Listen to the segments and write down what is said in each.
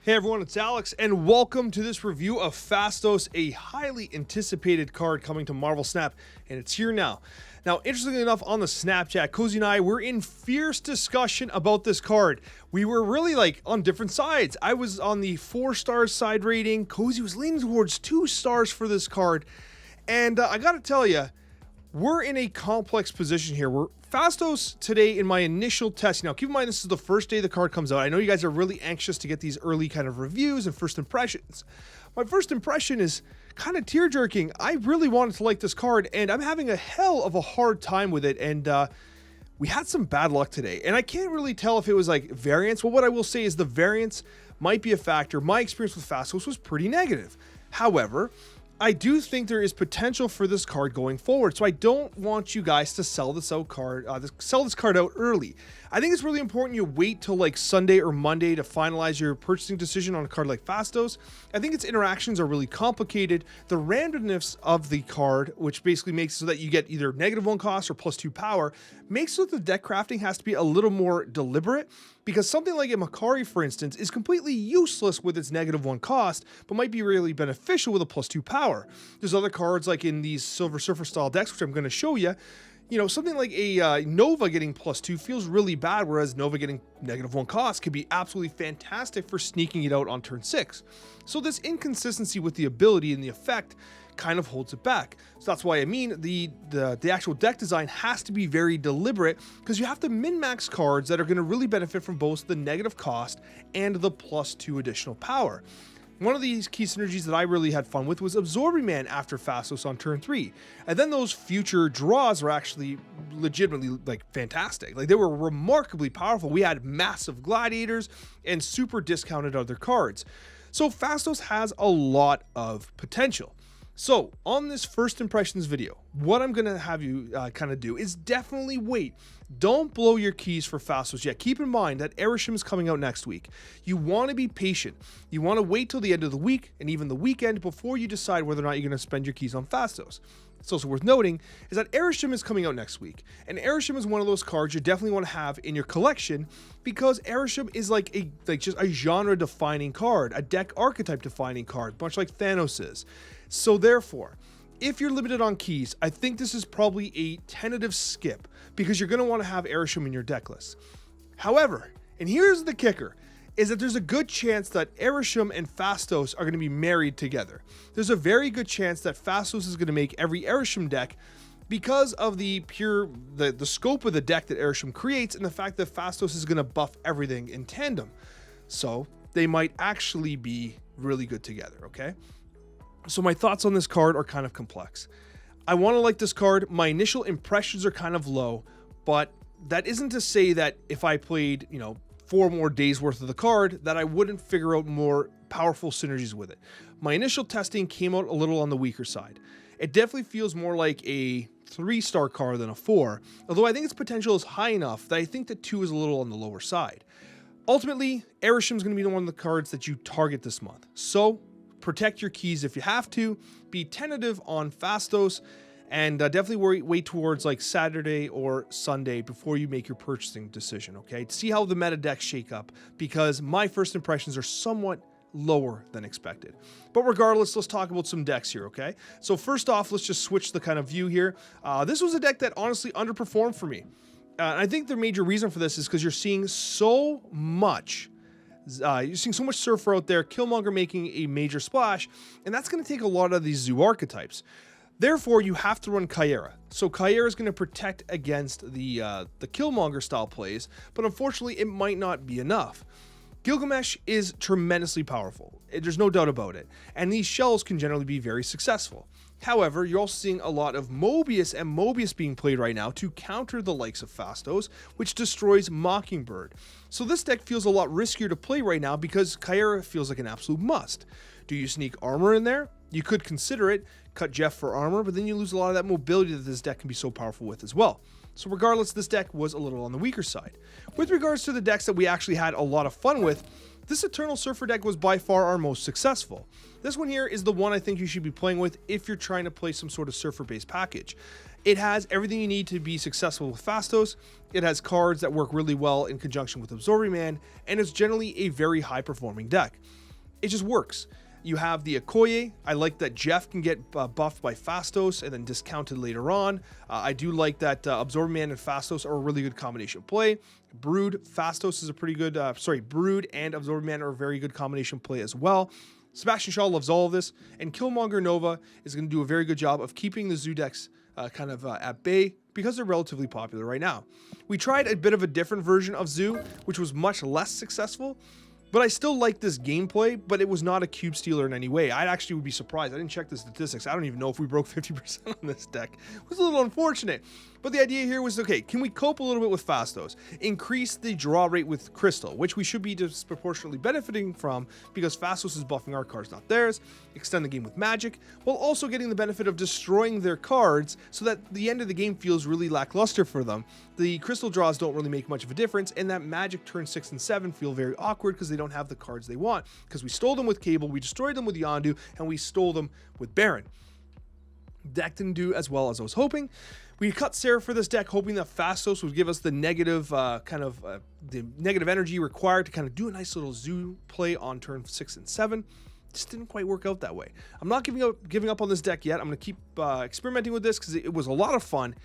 Hey everyone, it's Alex, and welcome to this review of Phastos, a highly anticipated card coming to Marvel Snap, and it's here now. Now, interestingly enough, on the Snapchat, Cozy and I were in fierce discussion about this card. We were really on different sides. I was on the 4-star side rating. Cozy was leaning towards 2 stars for this card, and I gotta tell you, we're in a complex position here. We're Phastos today in my initial testing. Now, keep in mind, this is the first day the card comes out. I know you guys are really anxious to get these early kind of reviews and first impressions. My first impression is kind of tear-jerking. I really wanted to like this card, and I'm having a hell of a hard time with it, and we had some bad luck today. And I can't really tell if it was variance. Well, what I will say is the variance might be a factor. My experience with Phastos was pretty negative. However, I do think there is potential for this card going forward, so I don't want you guys to sell this card out early. I think it's really important you wait till Sunday or Monday to finalize your purchasing decision on a card like Phastos. I think its interactions are really complicated. The randomness of the card, which basically makes it so that you get either -1 cost or +2 power, makes so that the deck crafting has to be a little more deliberate, because something like a Makari, for instance, is completely useless with its -1 cost, but might be really beneficial with a +2 power. There's other cards like in these Silver Surfer style decks, which I'm going to show you. You know, something like a Nova getting +2 feels really bad, whereas Nova getting -1 cost could be absolutely fantastic for sneaking it out on turn 6. So this inconsistency with the ability and the effect kind of holds it back. So that's why I mean the actual deck design has to be very deliberate, because you have to min-max cards that are going to really benefit from both the negative cost and the +2 additional power. One of these key synergies that I really had fun with was Absorbing Man after Phastos on turn 3. And then those future draws were actually legitimately fantastic. They were remarkably powerful. We had massive gladiators and super discounted other cards. So Phastos has a lot of potential. So on this first impressions video, what I'm going to have you kind of do is definitely wait. Don't blow your keys for Phastos yet. Keep in mind that Erisham is coming out next week. You want to be patient. You want to wait till the end of the week and even the weekend before you decide whether or not you're going to spend your keys on Phastos. It's also worth noting is that Erisham is coming out next week, and Erisham is one of those cards you definitely want to have in your collection, because Erisham is just a genre-defining card, a deck archetype-defining card, much like Thanos is. So therefore, if you're limited on keys, I think this is probably a tentative skip, because you're going to want to have Erisham in your deck list. However, and here's the kicker, is that there's a good chance that Erisham and Phastos are going to be married together. There's a very good chance that Phastos is going to make every Erisham deck because of the scope of the deck that Erisham creates, and the fact that Phastos is going to buff everything in tandem. So they might actually be really good together, okay? So my thoughts on this card are kind of complex. I want to like this card. My initial impressions are kind of low, but that isn't to say that if I played, 4 more days worth of the card, that I wouldn't figure out more powerful synergies with it. My initial testing came out a little on the weaker side. It definitely feels more like a 3-star card than a 4, although I think its potential is high enough that I think that 2 is a little on the lower side. Ultimately, Erisham is going to be one of the cards that you target this month. So protect your keys if you have to, be tentative on Phastos, and definitely wait towards Saturday or Sunday before you make your purchasing decision, okay? To see how the meta decks shake up, because my first impressions are somewhat lower than expected. But regardless, let's talk about some decks here, okay? So first off, let's just switch the kind of view here. This was a deck that honestly underperformed for me. I think the major reason for this is because you're seeing so much Surfer out there, Killmonger making a major splash, and that's going to take a lot of these Zoo archetypes. Therefore, you have to run Coccia. So Coccia is going to protect against the Killmonger style plays, but unfortunately, it might not be enough. Gilgamesh is tremendously powerful. There's no doubt about it, and these shells can generally be very successful. However, you're also seeing a lot of Mobius and Mobius being played right now to counter the likes of Phastos, which destroys Mockingbird. So this deck feels a lot riskier to play right now because Coccia feels like an absolute must. Do you sneak armor in there? You could consider it, cut Jeff for armor, but then you lose a lot of that mobility that this deck can be so powerful with as well. So regardless, this deck was a little on the weaker side. With regards to the decks that we actually had a lot of fun with, this Eternal Surfer deck was by far our most successful. This one here is the one I think you should be playing with if you're trying to play some sort of Surfer-based package. It has everything you need to be successful with Phastos. It has cards that work really well in conjunction with Absorbing Man, and it's generally a very high-performing deck. It just works. You have the Coccia. I like that Jeff can get buffed by Phastos and then discounted later on. I do like that Absorbing Man and Phastos are a really good combination play. Brood, Phastos is a pretty good, Brood and Absorbing Man are a very good combination play as well. Sebastian Shaw loves all of this, and Killmonger Nova is going to do a very good job of keeping the Zoo decks at bay because they're relatively popular right now. We tried a bit of a different version of Zoo, which was much less successful, but I still like this gameplay, but it was not a cube stealer in any way. I actually would be surprised. I didn't check the statistics. I don't even know if we broke 50% on this deck. It was a little unfortunate. But the idea here was, okay, can we cope a little bit with Phastos? Increase the draw rate with Crystal, which we should be disproportionately benefiting from because Phastos is buffing our cards, not theirs. Extend the game with magic, while also getting the benefit of destroying their cards so that the end of the game feels really lackluster for them. The Crystal draws don't really make much of a difference, and that magic turn 6 and 7 feel very awkward because they don't have the cards they want. Because we stole them with Cable, we destroyed them with Yondu, and we stole them with Baron. Deck didn't do as well as I was hoping. We cut Sarah for this deck, hoping that Phastos would give us the negative energy required to kind of do a nice little Zoo play on turn 6 and 7. Just didn't quite work out that way. I'm not giving up on this deck yet. I'm going to keep experimenting with this because it was a lot of fun.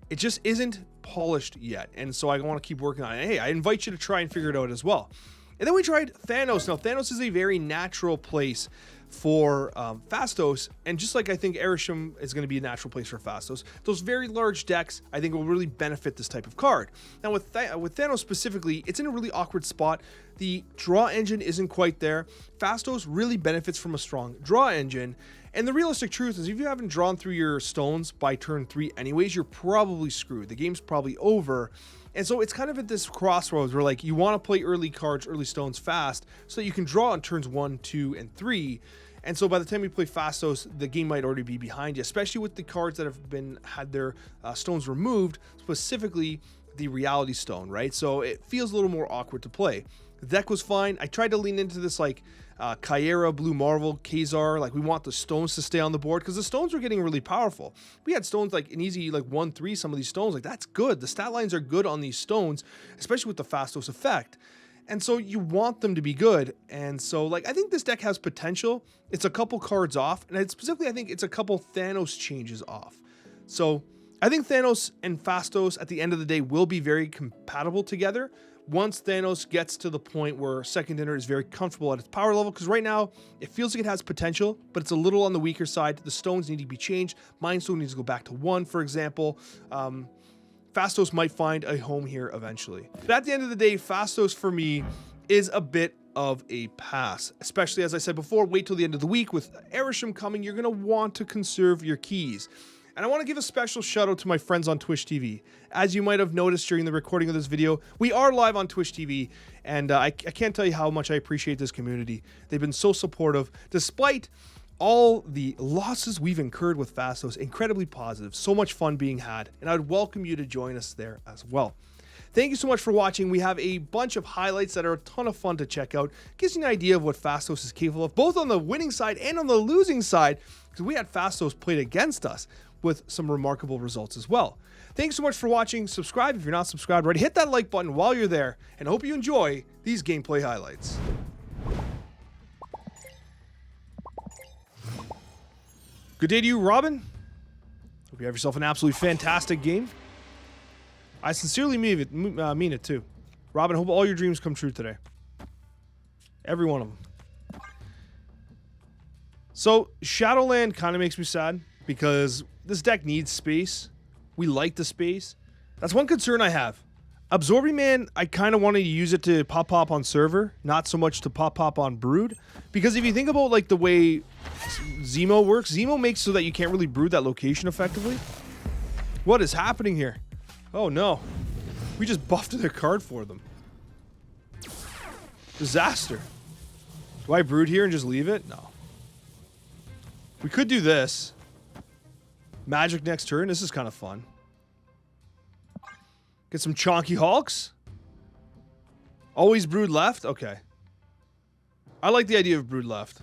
It just isn't polished yet, and so I want to keep working on it. Hey, I invite you to try and figure it out as well. And then we tried Thanos. Now, Thanos is a very natural place for Phastos, and just like I think Erisham is going to be a natural place for Phastos, those very large decks I think will really benefit this type of card. Now with Thanos specifically, it's in a really awkward spot. The draw engine isn't quite there. Phastos really benefits from a strong draw engine, and the realistic truth is if you haven't drawn through your stones by turn 3 anyways, you're probably screwed. The game's probably over. And so it's kind of at this crossroads where like you want to play early cards, early stones fast so that you can draw on turns 1, 2, and 3. And so by the time you play Phastos, the game might already be behind you, especially with the cards that have had their stones removed, specifically the Reality Stone, right? So it feels a little more awkward to play. The deck was fine. I tried to lean into this like Kyera, Blue Marvel, Kazar, like we want the stones to stay on the board because the stones were getting really powerful. We had stones like an easy like 1-3, some of these stones, like that's good. The stat lines are good on these stones, especially with the Phastos effect. And so you want them to be good. And so like I think this deck has potential. It's a couple cards off, and it's specifically I think it's a couple Thanos changes off. So I think Thanos and Phastos at the end of the day will be very compatible together once Thanos gets to the point where Second Dinner is very comfortable at its power level, because right now it feels like it has potential, but it's a little on the weaker side. The stones need to be changed. Mind Stone needs to go back to 1, for example. Phastos might find a home here eventually. But at the end of the day, Phastos for me is a bit of a pass, especially as I said before, wait till the end of the week. With Erisham coming, you're going to want to conserve your keys. And I want to give a special shout out to my friends on Twitch TV. As you might have noticed during the recording of this video, we are live on Twitch TV, and I can't tell you how much I appreciate this community. They've been so supportive, despite all the losses we've incurred with Phastos. Incredibly positive, so much fun being had, and I'd welcome you to join us there as well. Thank you so much for watching. We have a bunch of highlights that are a ton of fun to check out. Gives you an idea of what Phastos is capable of, both on the winning side and on the losing side, because we had Phastos played against us with some remarkable results as well. Thanks so much for watching. Subscribe if you're not subscribed already. Hit that like button while you're there, and I hope you enjoy these gameplay highlights. Good day to you, Robin. Hope you have yourself an absolutely fantastic game. I sincerely mean it too. Robin, hope all your dreams come true today. Every one of them. So, Shadowland kind of makes me sad because this deck needs space. We like the space. That's one concern I have. Absorbing Man, I kind of wanted to use it to pop on server, not so much to pop on Brood. Because if you think about like the way Zemo works, Zemo makes so that you can't really brood that location effectively. What is happening here? Oh no. We just buffed their card for them. Disaster. Do I brood here and just leave it? No. We could do this. Magic next turn. This is kind of fun. Get some chonky Hulks. Always brood left? Okay. I like the idea of brood left.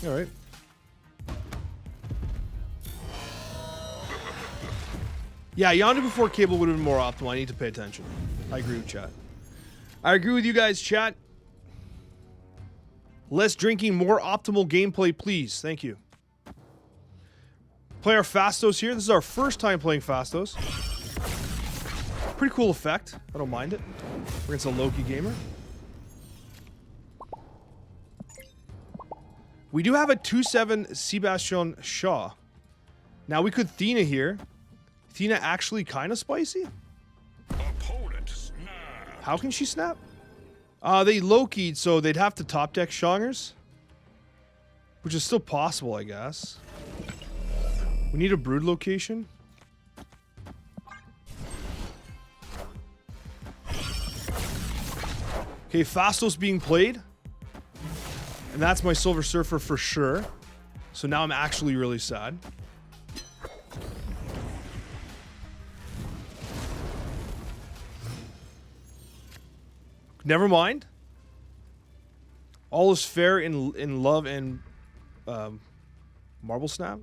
All right. Yeah, Yondu before Cable would have been more optimal. I need to pay attention. I agree with chat. I agree with you guys, chat. Less drinking, more optimal gameplay, please. Thank you. Play our Phastos here. This is our first time playing Phastos. Pretty cool effect. I don't mind it. We're against a Loki gamer. We do have a 2/7 Sebastian Shaw. Now we could Thena here. Thena actually kind of spicy? Opponent snap. How can she snap? They low-keyed, so they'd have to top deck Shongers. Which is still possible, I guess. We need a brood location. Okay, Phastos being played. And that's my Silver Surfer for sure. So now I'm actually really sad. Never mind. All is fair in love and Marble Snap.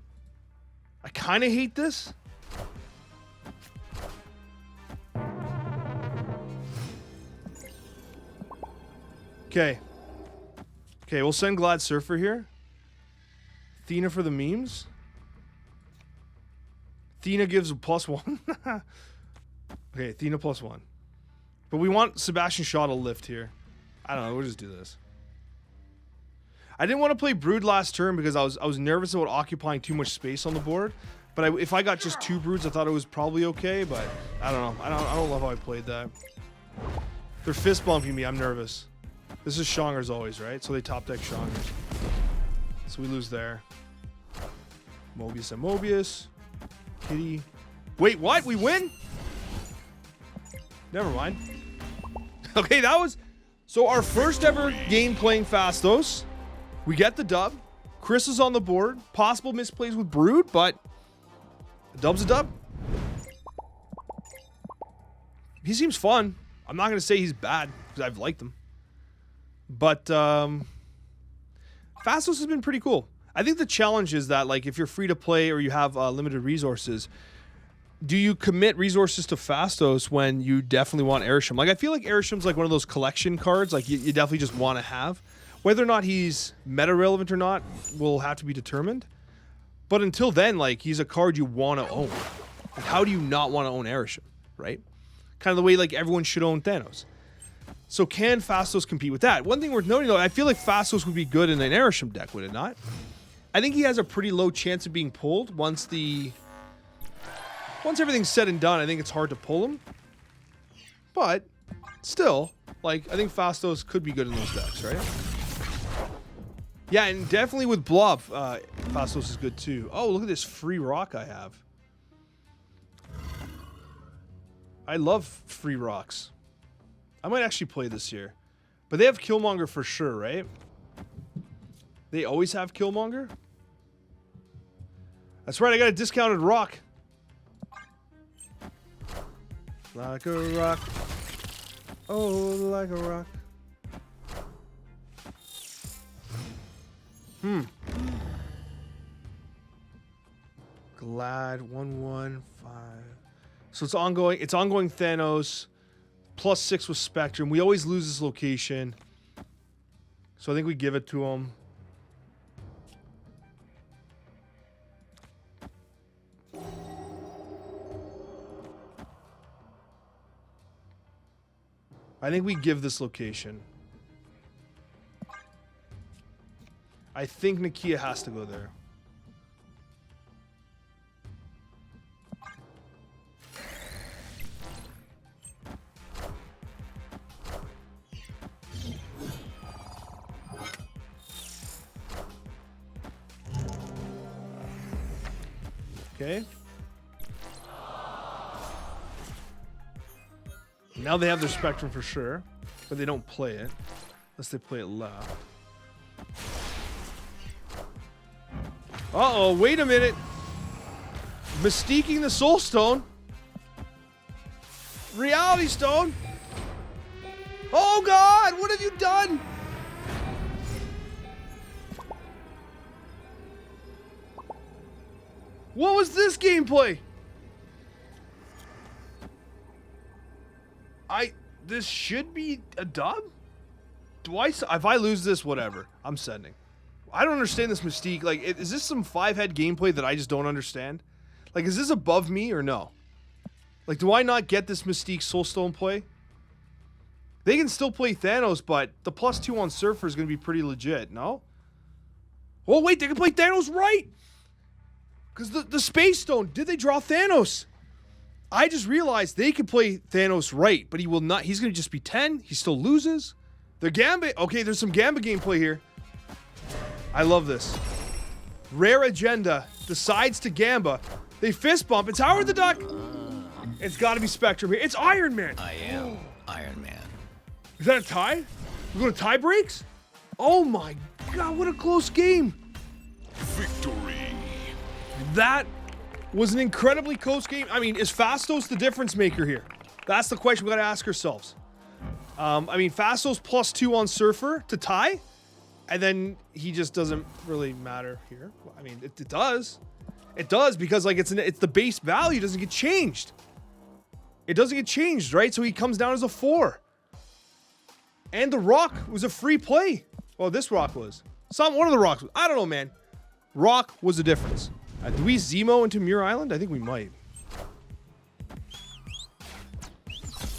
I kind of hate this. Okay. Okay, we'll send Glad Surfer here. Thena for the memes. Thena gives a +1. Okay, Thena +1. But we want Sebastian Shaw to lift here. I don't know, we'll just do this. I didn't want to play Brood last turn because I was nervous about occupying too much space on the board. But if I got just 2 Broods, I thought it was probably okay, but I don't know. I don't love how I played that. They're fist bumping me, I'm nervous. This is Shongers always, right? So they top deck Shongers. So we lose there. Mobius and Mobius. Kitty. Wait, what? We win? Never mind. Okay, that was... So our first ever game playing Phastos. We get the dub. Chris is on the board. Possible misplays with Brood, but... The dub's a dub. He seems fun. I'm not going to say he's bad, because I've liked him. But, Phastos has been pretty cool. I think the challenge is that, like, if you're free to play or you have limited resources... Do you commit resources to Phastos when you definitely want Arishem? Like, I feel like Arisham's like one of those collection cards, like you definitely just want to have. Whether or not he's meta relevant or not will have to be determined. But until then, like, he's a card you want to own. Like, how do you not want to own Arishem, right? Kind of the way like everyone should own Thanos. So can Phastos compete with that? One thing worth noting though, I feel like Phastos would be good in an Arishem deck, would it not? I think he has a pretty low chance of being pulled once everything's said and done. I think it's hard to pull him. But still, like, I think Phastos could be good in those decks, right? Yeah, and definitely with Blob, Phastos is good too. Oh, look at this free rock I have. I love free rocks. I might actually play this here. But they have Killmonger for sure, right? They always have Killmonger? That's right, I got a discounted rock. Like a rock. Oh, like a rock. Glad 115. So it's ongoing. It's ongoing Thanos. +6 with Spectrum. We always lose this location. So I think we give it to him. I think we give this location. I think Nakia has to go there. Okay. Now they have their Spectrum for sure, but they don't play it unless they play it left. Uh-oh, wait a minute. Mystiquing the Soul Stone. Reality Stone. Oh God, what have you done? What was this gameplay? This should be a dub? If I lose this, whatever. I'm sending. I don't understand this Mystique. Like, is this some 5-head gameplay that I just don't understand? Like, is this above me or no? Like, do I not get this Mystique Soulstone play? They can still play Thanos, but the +2 on Surfer is going to be pretty legit, no? Oh, wait, they can play Thanos right! Because the Space Stone, did they draw Thanos? I just realized they could play Thanos right, but he will not. He's going to just be 10. He still loses. They're Gambit. Okay, there's some Gambit gameplay here. I love this. Rare Agenda decides to Gamba. They fist bump. It's Howard the Duck. It's got to be Spectrum here. It's Iron Man. I am Iron Man. Is that a tie? We go to tie breaks? Oh my God, what a close game. Victory. That was an incredibly close game. I mean, is Phastos the difference maker here? That's the question we got to ask ourselves. I mean, Phastos +2 on Surfer to tie, and then he just doesn't really matter here. I mean, it does. It does because like it's the base value doesn't get changed. It doesn't get changed, right? So he comes down as a 4. And the rock was a free play. Well, this rock was. One of the rocks. I don't know, man. Rock was the difference. Do we Zemo into Muir Island? I think we might.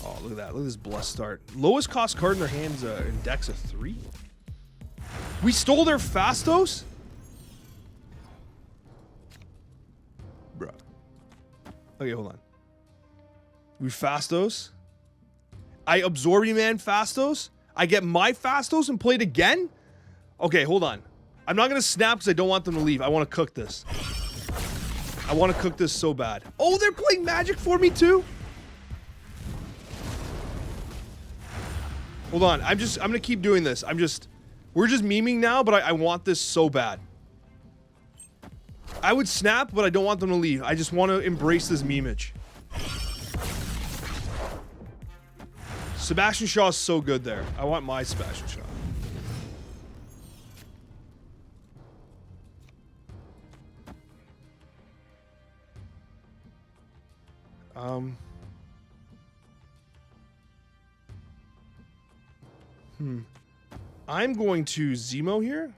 Oh, look at that. Look at this blessed start. Lowest cost card in their hands, index of 3. We stole their Phastos? Bruh. Okay, hold on. We Phastos. I Absorbi Man Phastos. I get my Phastos and play it again? Okay, hold on. I'm not going to snap because I don't want them to leave. I want to cook this. I want to cook this so bad. Oh, they're playing Magic for me too? Hold on. I'm going to keep doing this. We're just memeing now, but I want this so bad. I would snap, but I don't want them to leave. I just want to embrace this memeage. Sebastian Shaw is so good there. I want my Sebastian Shaw. I'm going to Zemo here.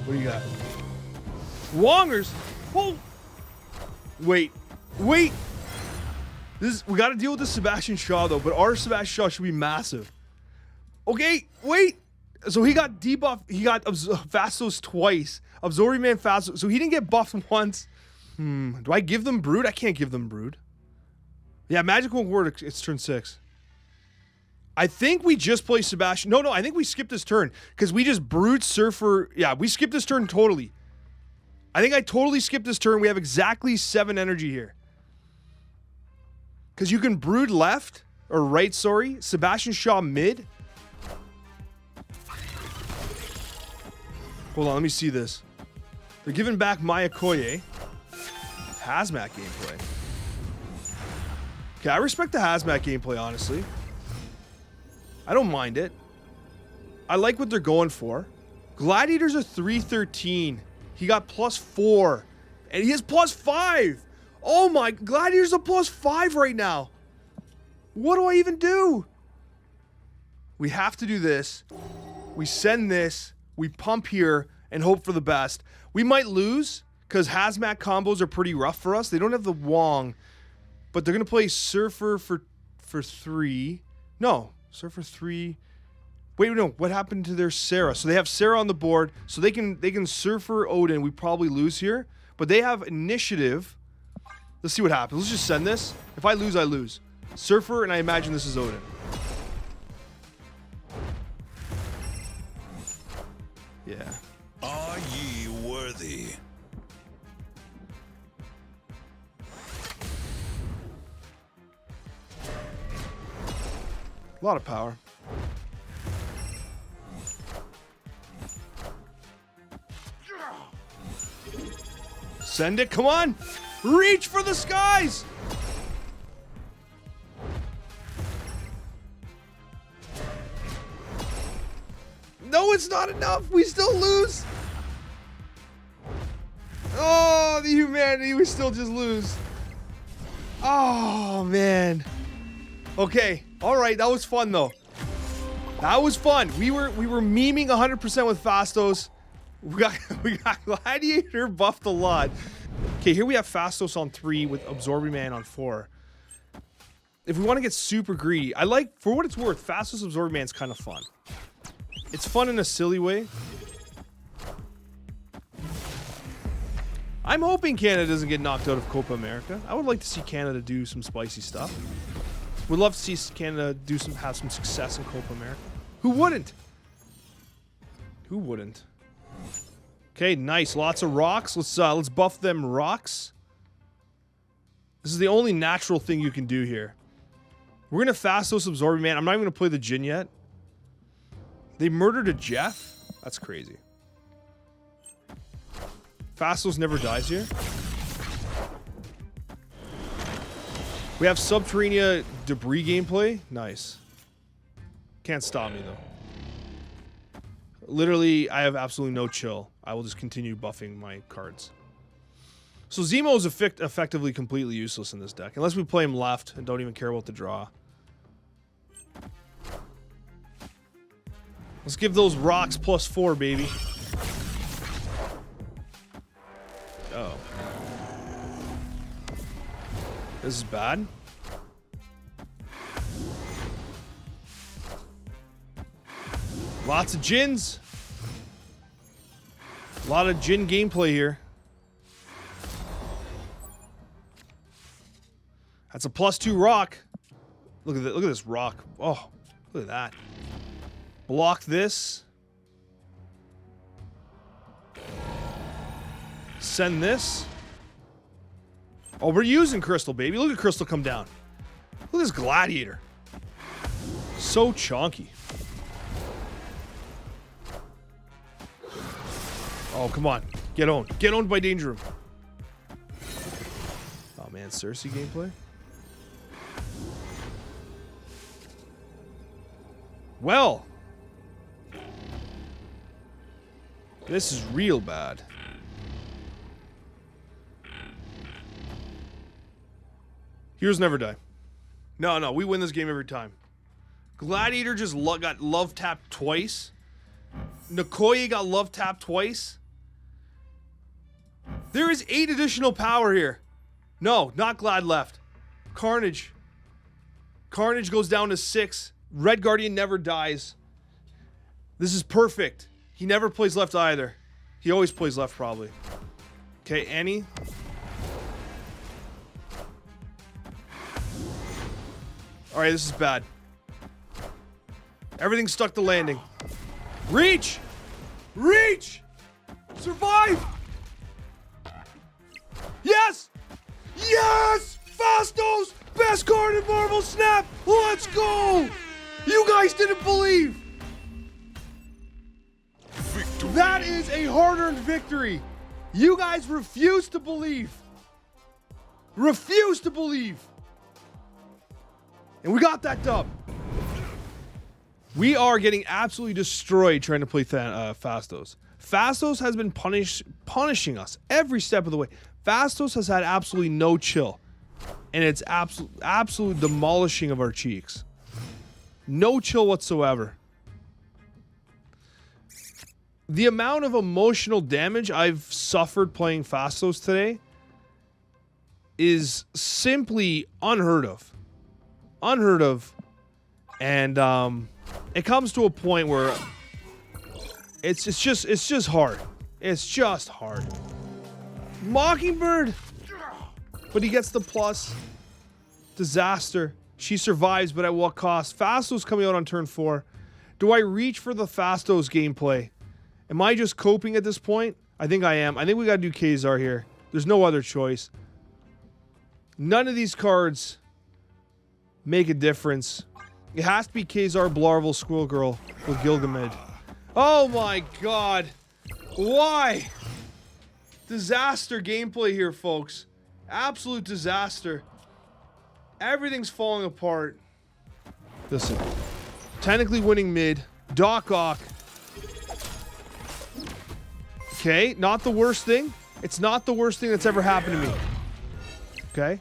What do you got? Wongers. Oh. Wait. We got to deal with the Sebastian Shaw though, but our Sebastian Shaw should be massive. Okay, wait. So he got debuffed. He got Phastos twice. Absorbi Man Phastos. So he didn't get buffed once. Do I give them Brood? I can't give them Brood. Yeah, Magic won't work. It's turn 6. I think we just play Sebastian. No, I think we skipped this turn because we just Brood Surfer. Yeah, we skipped this turn totally. I think I totally skipped this turn. We have exactly 7 energy here. Because you can Brood left or right, sorry. Sebastian Shaw mid. Hold on, let me see this. They're giving back Maya Koye. Hazmat gameplay. Okay, I respect the Hazmat gameplay, honestly. I don't mind it. I like what they're going for. Gladiators are 313. He got +4. And he has +5. Oh my, Gladiators are +5 right now. What do I even do? We have to do this. We send this. We pump here and hope for the best. We might lose because Hazmat combos are pretty rough for us. They don't have the Wong, but they're going to play Surfer for 3. No, Surfer 3. Wait, no, what happened to their Sarah? So they have Sarah on the board, so they can Surfer Odin. We probably lose here, but they have initiative. Let's see what happens. Let's just send this. If I lose, I lose. Surfer, and I imagine this is Odin. A lot of power. Send it. Come on. Reach for the skies. No, it's not enough. We still lose. Oh, the humanity. We still just lose. Oh, man. Okay. All right. That was fun, though. That was fun. We were memeing 100% with Phastos. We got Gladiator buffed a lot. Okay, here we have Phastos on 3 with Absorbing Man on 4. If we want to get super greedy, I like, for what it's worth, Phastos Absorbing Man's kind of fun. It's fun in a silly way. I'm hoping Canada doesn't get knocked out of Copa America. I would like to see Canada do some spicy stuff. Would love to see Canada have some success in Copa America. Who wouldn't? Who wouldn't? Okay, nice. Lots of rocks. Let's buff them rocks. This is the only natural thing you can do here. We're gonna Phastos Absorbing Man. I'm not even gonna play the Jin yet. They murdered a Jeff? That's crazy. Phastos never dies here. We have Subterranea debris gameplay. Nice. Can't stop me though. Literally, I have absolutely no chill. I will just continue buffing my cards. So Zemo is effectively completely useless in this deck. Unless we play him left and don't even care about the draw. Let's give those rocks +4, baby. Oh. This is bad. Lots of Jins. A lot of Jin gameplay here. That's a +2 rock. Look at that. Look at this rock. Oh, look at that. Block this. Send this. Oh, we're using Crystal, baby. Look at Crystal come down. Look at this Gladiator. So chonky. Oh, come on. Get owned. Get owned by Danger Room. Oh, man. Cersei gameplay. Well. This is real bad. Heroes never die. No, we win this game every time. Gladiator just got love tapped twice. Nicoya got love tapped twice. There is 8 additional power here. No, not Glad left. Carnage. Carnage goes down to 6. Red Guardian never dies. This is perfect. He never plays left either. He always plays left, probably. Okay, Annie. Alright, this is bad. Everything's stuck to landing. Reach! Reach! Survive! Yes! Yes! Phastos! Best card in Marvel Snap! Let's go! You guys didn't believe! Victory. That is a hard-earned victory. You guys refuse to believe. Refuse to believe. And we got that dub. We are getting absolutely destroyed trying to play Phastos. Phastos has been punishing us every step of the way. Phastos has had absolutely no chill. And it's absolute demolishing of our cheeks. No chill whatsoever. The amount of emotional damage I've suffered playing Phastos today is simply unheard of. Unheard of. And it comes to a point where it's just hard. It's just hard. Mockingbird! But he gets the plus. Disaster. She survives, but at what cost? Phastos coming out on turn 4. Do I reach for the Phastos gameplay? Am I just coping at this point? I think I am. I think we gotta do Khazar here. There's no other choice. None of these cards make a difference. It has to be Khazar Blarvel Squirrel Girl with Gilgamesh. Oh my god. Why? Disaster gameplay here, folks. Absolute disaster. Everything's falling apart. Listen. Technically winning mid. Doc Ock. Okay, not the worst thing. It's not the worst thing that's ever happened to me. Okay.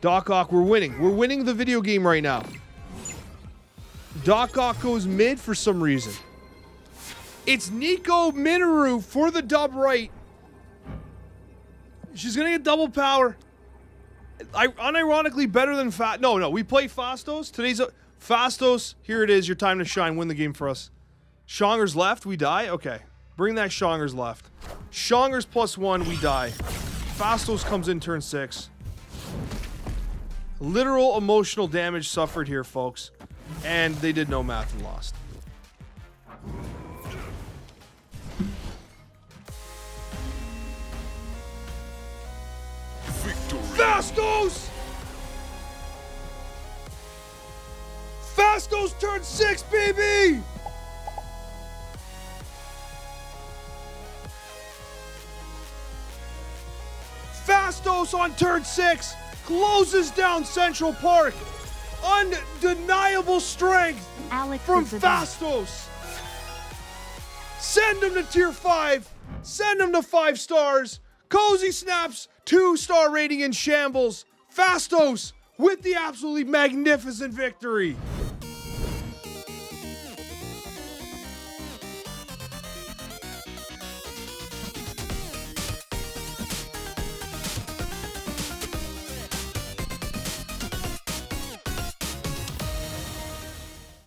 Doc Ock, we're winning. We're winning the video game right now. Doc Ock goes mid for some reason. It's Nico Minoru for the dub right. She's gonna get double power. Unironically better than No, we play Phastos. Today's Phastos. Here it is. Your time to shine. Win the game for us. Shonger's left. We die. Okay. Bring that Shonger's left. Shonger's +1. We die. Phastos comes in turn 6. Literal emotional damage suffered here, folks. And they did no math and lost. Victory. Phastos! Phastos turn 6, baby! Phastos on turn 6 closes down Central Park. Undeniable strength from Phastos. Send him to tier 5. Send him to 5 stars. Cozy Snaps 2-star rating in shambles. Phastos with the absolutely magnificent victory.